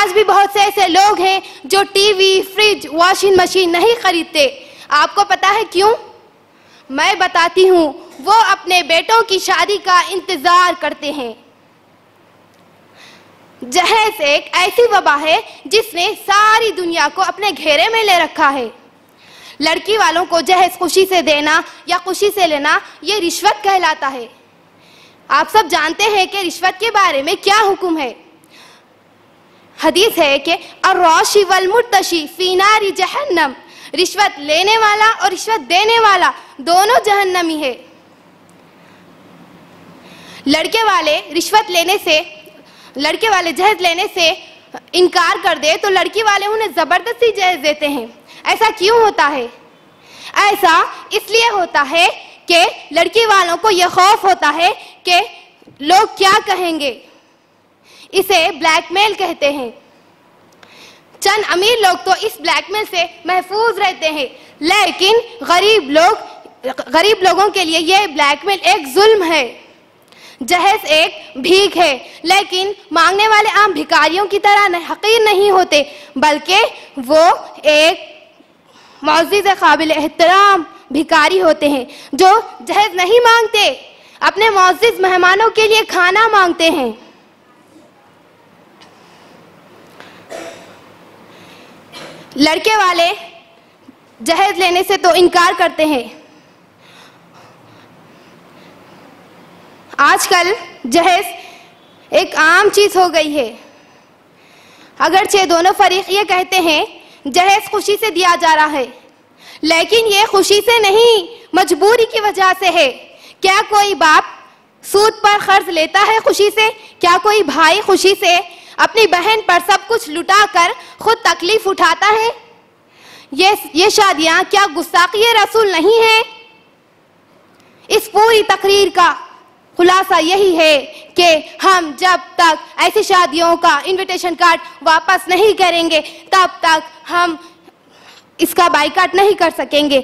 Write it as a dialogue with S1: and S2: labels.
S1: آج بھی بہت سے ایسے لوگ ہیں جو T V, fridge, washing machine نہیں خریدتے. آپ کو پتا ہے کیوں؟ میں بتاتی ہوں. وہ اپنے بیٹوں کی شادی کا انتظار کرتے ہیں. جہیز ایک ایسی وبا ہے جس نے ساری دنیا کو اپنے گھیرے میں لے رکھا ہے. لڑکی والوں کو جہیز خوشی سے دینا یا خوشی سے لینا یہ رشوت کہلاتا ہے. آپ سب جانتے ہیں کہ رشوت کے بارے میں کیا حکم ہے. حدیث ہے کہ الراشی والمرتشی فی نار جہنم. رشوت لینے والا اور رشوت دینے والا دونوں جہنمی ہے. لڑکے والے جہیز لینے سے انکار کر دے تو لڑکی والے انہیں زبردستی جہیز دیتے ہیں. ایسا کیوں ہوتا ہے؟ ایسا اس لیے ہوتا ہے کہ لڑکی والوں کو یہ خوف ہوتا ہے کہ لوگ کیا کہیں گے. اسے بلیک میل کہتے ہیں. چند امیر لوگ تو اس بلیک میل سے محفوظ رہتے ہیں، لیکن غریب لوگوں کے لیے یہ بلیک میل ایک ظلم ہے. جہیز ایک بھیک ہے، لیکن مانگنے والے عام بھکاریوں کی طرح حقیر نہیں ہوتے، بلکہ وہ ایک معزز قابل احترام بھکاری ہوتے ہیں جو جہیز نہیں مانگتے، اپنے معزز مہمانوں کے لیے کھانا مانگتے ہیں. لڑکے والے جہیز لینے سے تو انکار کرتے ہیں. آج کل جہیز ایک عام چیز ہو گئی ہے. اگرچہ دونوں فریق یہ کہتے ہیں جہیز خوشی سے دیا جا رہا ہے، لیکن یہ خوشی سے نہیں، مجبوری کی وجہ سے ہے. کیا کوئی باپ سود پر قرض لیتا ہے خوشی سے؟ کیا کوئی بھائی خوشی سے اپنی بہن پر سب کچھ لٹا کر خود تکلیف اٹھاتا ہے؟ یہ شادیاں کیا گستاخی رسول نہیں ہیں؟ اس پوری تقریر کا خلاصہ یہی ہے کہ ہم جب تک ایسی شادیوں کا انویٹیشن کارڈ واپس نہیں کریں گے تب تک ہم اس کا بائیکاٹ نہیں کر سکیں گے.